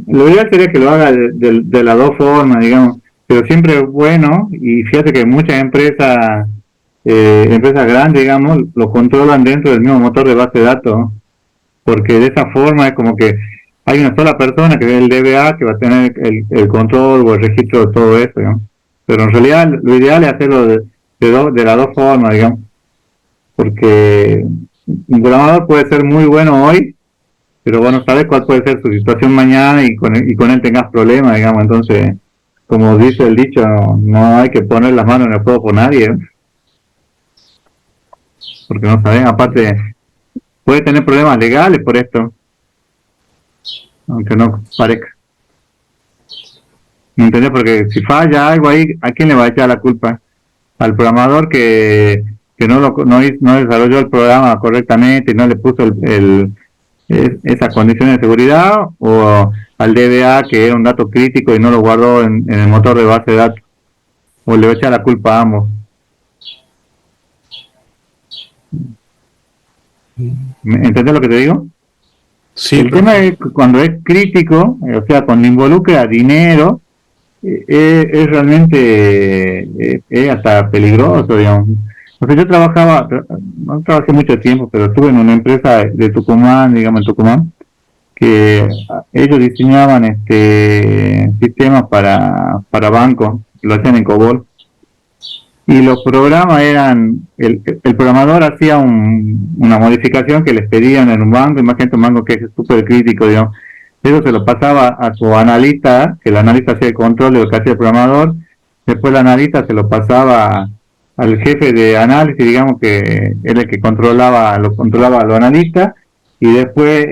Lo ideal sería que lo haga de las dos formas, digamos, pero siempre es bueno, y fíjate que muchas empresas grandes, digamos, lo controlan dentro del mismo motor de base de datos, porque de esa forma es como que hay una sola persona que es el DBA que va a tener el control o el registro de todo eso, digamos. Pero en realidad lo ideal es hacerlo de las dos formas, digamos, porque un programador puede ser muy bueno hoy, pero vos no sabes cuál puede ser su situación mañana y con él tengas problemas, digamos. Entonces, como dice el dicho, no hay que poner las manos en el fuego por nadie, porque no sabes, aparte puede tener problemas legales por esto, aunque no parezca. ¿Me entendés? Porque si falla algo ahí, ¿a quién le va a echar la culpa? Al programador que no desarrolló el programa correctamente y no le puso esas condiciones de seguridad, o al DBA, que era un dato crítico y no lo guardó en el motor de base de datos, o le echa la culpa a ambos. ¿Entendés lo que te digo? Sí, el tema es que cuando es crítico, o sea, cuando involucra dinero, es realmente hasta peligroso, digamos. O sea, yo no trabajé mucho tiempo, pero estuve en una empresa de Tucumán, digamos, en Tucumán, que ellos diseñaban sistemas para bancos, lo hacían en COBOL, y los programas eran, el programador hacía una modificación que les pedían en un banco, imagínate un banco que es súper crítico, digamos, eso se lo pasaba a su analista, que el analista hacía el control de lo que hacía el programador, después el analista se lo pasaba al jefe de análisis, digamos que era el que lo controlaba a los analistas, y después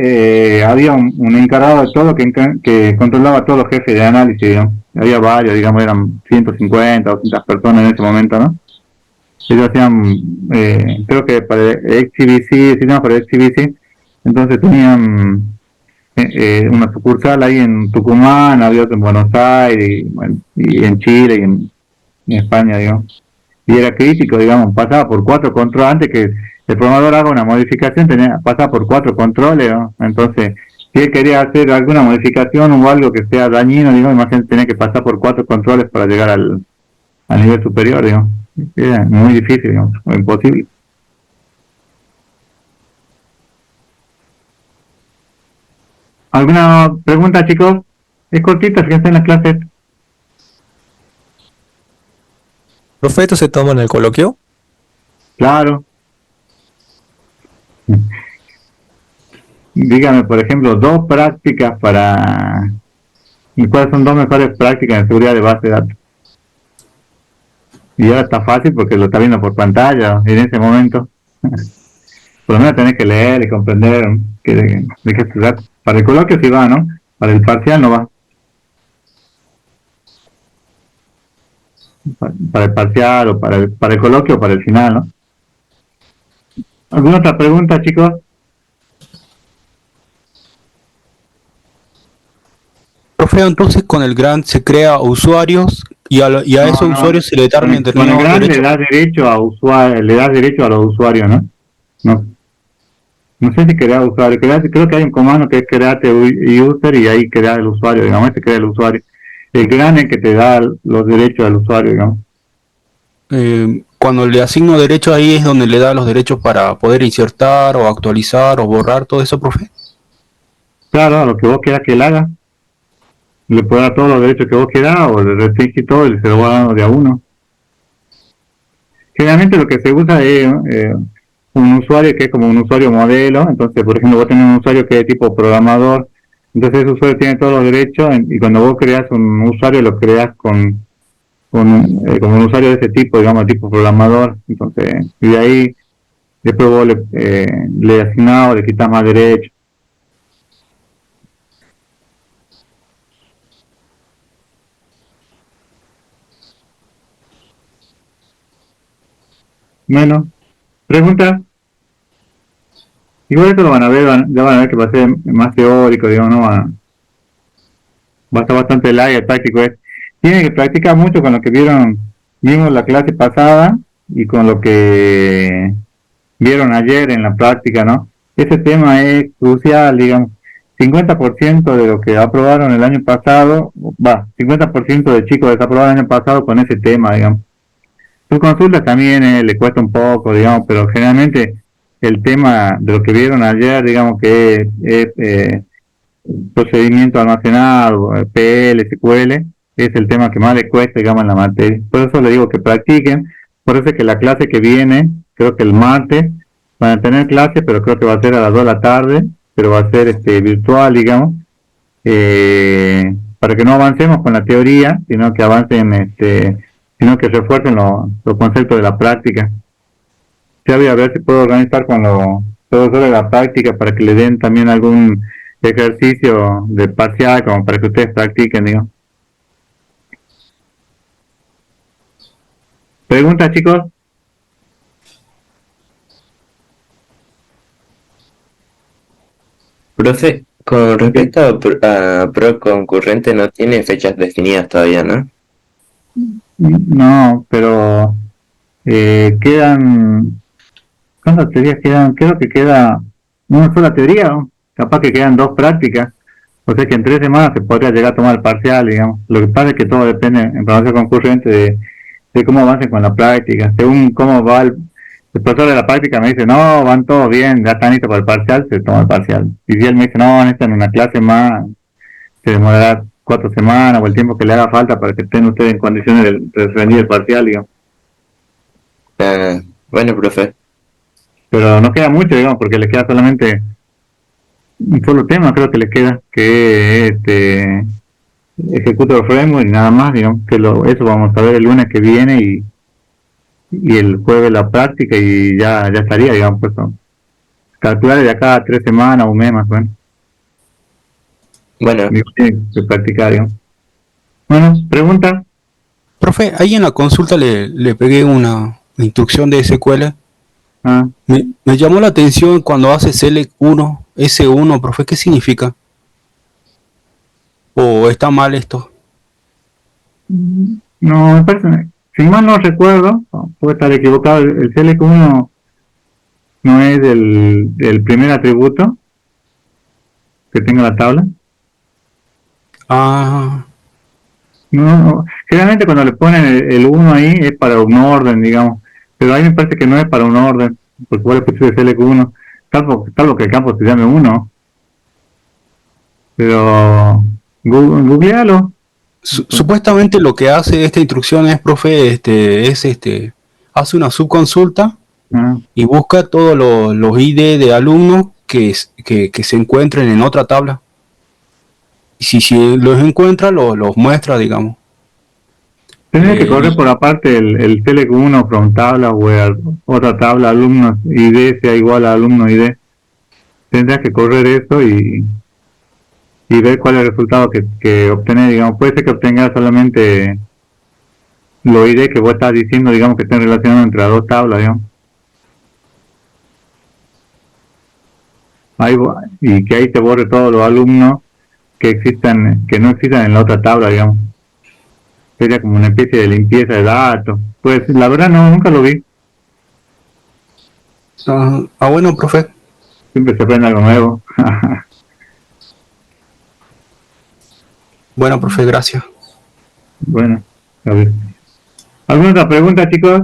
había un encargado de todo que controlaba a todos los jefes de análisis, digamos. Había varios, digamos, eran 150 o 200 personas en ese momento, ¿no? Ellos hacían, creo que para XBC, sistemas para XBC, entonces tenían una sucursal ahí en Tucumán, había otro en Buenos Aires, y en Chile, y en España, digamos. Y era crítico, digamos, pasaba por 4 controles, antes que el programador haga una modificación, pasaba por 4 controles, ¿no? Entonces, si él quería hacer alguna modificación o algo que sea dañino, digamos, imagínate, tenía que pasar por 4 controles para llegar al nivel superior, digamos. Era muy difícil, digamos, o imposible. ¿Alguna pregunta, chicos? Es cortita, fíjense en las clases. ¿Profe, esto se toma en el coloquio? Claro. Dígame, por ejemplo, 2 prácticas para... ¿Y cuáles son 2 mejores prácticas en seguridad de base de datos? Y ahora está fácil porque lo está viendo por pantalla en ese momento. Por lo menos tenés que leer y comprender de qué se trata. Para el coloquio sí va, ¿no? Para el parcial no va. Para el parcial o para el coloquio o para el final, ¿no? ¿Alguna otra pregunta, chicos? profe, entonces con el grant se crea usuarios y a esos usuarios se le dan Con el grant le das derecho a usuario, le das derecho a los usuarios, ¿no? No sé si crear usuario, creo que hay un comando que es create user y ahí crea el usuario, digamos, crea el usuario. El grant es que te da los derechos al usuario, digamos. Cuando le asigno derechos ahí es donde le da los derechos para poder insertar o actualizar o borrar todo eso, profe. Claro, a lo que vos quieras que él haga. Le puede dar todos los derechos que vos quieras o le restringe todo y se lo va dando de a uno. Generalmente lo que se usa es un usuario que es como un usuario modelo. Entonces, por ejemplo, vos tenés un usuario que es tipo programador, entonces ese usuario tiene todos los derechos y cuando vos creas un usuario lo creas como un usuario de ese tipo, digamos, tipo programador. Entonces, y de ahí después vos le asignás o le quitas más derechos. Bueno, pregunta. Igual esto lo van a ver, ya van a ver que va a ser más teórico, digamos, no va a estar bastante light, el práctico es. Tienen que practicar mucho con lo que vimos la clase pasada y con lo que vieron ayer en la práctica, ¿no? Ese tema es crucial, digamos. 50% de lo que aprobaron el año pasado, 50% de chicos desaprobaron el año pasado con ese tema, digamos. Su consulta también le cuesta un poco, digamos, pero generalmente el tema de lo que vieron ayer, digamos que es procedimiento almacenado, PL, SQL, es el tema que más le cuesta, digamos, en la materia. Por eso le digo que practiquen, por eso es que la clase que viene, creo que el martes, van a tener clase, pero creo que va a ser a las 2 de la tarde, pero va a ser virtual, digamos, para que no avancemos con la teoría, sino que avancen, sino que refuercen los conceptos de la práctica. Ya voy a ver si puedo organizar con los profesores de la práctica para que le den también algún ejercicio de parcial como para que ustedes practiquen, digo. ¿Preguntas, chicos? Profe, con respecto a pro concurrente no tiene fechas definidas todavía, ¿no? No, pero quedan, ¿cuántas teorías quedan? Creo que queda una sola teoría, ¿no? Capaz que quedan 2 prácticas, o sea que en 3 semanas se podría llegar a tomar el parcial, digamos. Lo que pasa es que todo depende en programación concurrente de cómo avancen con la práctica. Según cómo va el profesor de la práctica me dice, no, van todos bien, ya están listos para el parcial, se toma el parcial. Y si él me dice, no, necesitan una clase más, se demorará 4 semanas o el tiempo que le haga falta para que estén ustedes en condiciones de rendir el parcial, digamos. Bueno, profe. Pero no queda mucho, digamos, porque le queda solamente un solo tema, creo que le queda, que es Executor Framework y nada más, digamos, que eso vamos a ver el lunes que viene y el jueves la práctica y ya estaría, digamos, pues calcular de acá a 3 semanas o un mes más o menos. Bueno, Tiene que practicar, digamos. Bueno, pregunta. Profe, ahí en la consulta le pegué una instrucción de SQL. Me llamó la atención cuando hace select 1, S1, profe, ¿qué significa? ¿O está mal esto? No, me parece, si mal no recuerdo, puedo estar equivocado, el select 1 no es el primer atributo que tenga la tabla. No, generalmente cuando le ponen el 1 ahí es para un orden, digamos, pero ahí me parece que no es para un orden, porque igual es de select 1, salvo que el campo se llame 1, pero googlealo. Supuestamente lo que hace esta instrucción es, profe, hace una subconsulta y busca todos los ID de alumnos que se encuentren en otra tabla. Y si los encuentra, los muestra, digamos. Tendría que correr por aparte el select 1 from tabla o otra tabla alumnos ID sea igual a alumno ID. Tendrías que correr eso y ver cuál es el resultado que obtener, digamos. Puede ser que obtenga solamente los ID que vos estás diciendo, digamos, que estén relacionados entre las 2 tablas, digamos. Y que ahí te borre todos los alumnos que no existan en la otra tabla, digamos. Sería como una especie de limpieza de datos. Pues la verdad no, nunca lo vi. Bueno, profe. Siempre se aprende algo nuevo. Bueno, profe, gracias. Bueno, a ver. ¿Alguna otra pregunta, chicos?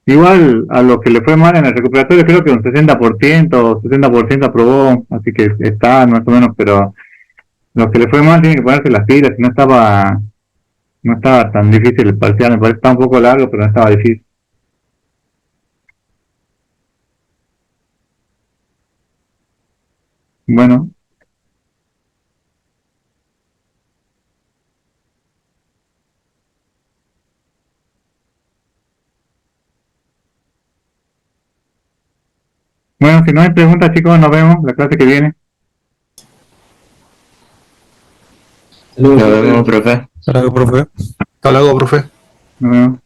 Igual a lo que le fue mal en el recuperatorio, creo que un 60%, 70% aprobó, así que está más o menos, pero lo que le fue mal tiene que ponerse las pilas, si no estaba tan difícil el parcial, me parece que estaba un poco largo, pero no estaba difícil. Bueno. Bueno, si no hay preguntas, chicos, nos vemos la clase que viene. nos vemos, profe. Hasta luego, profe. Hasta luego, profe. Nos vemos.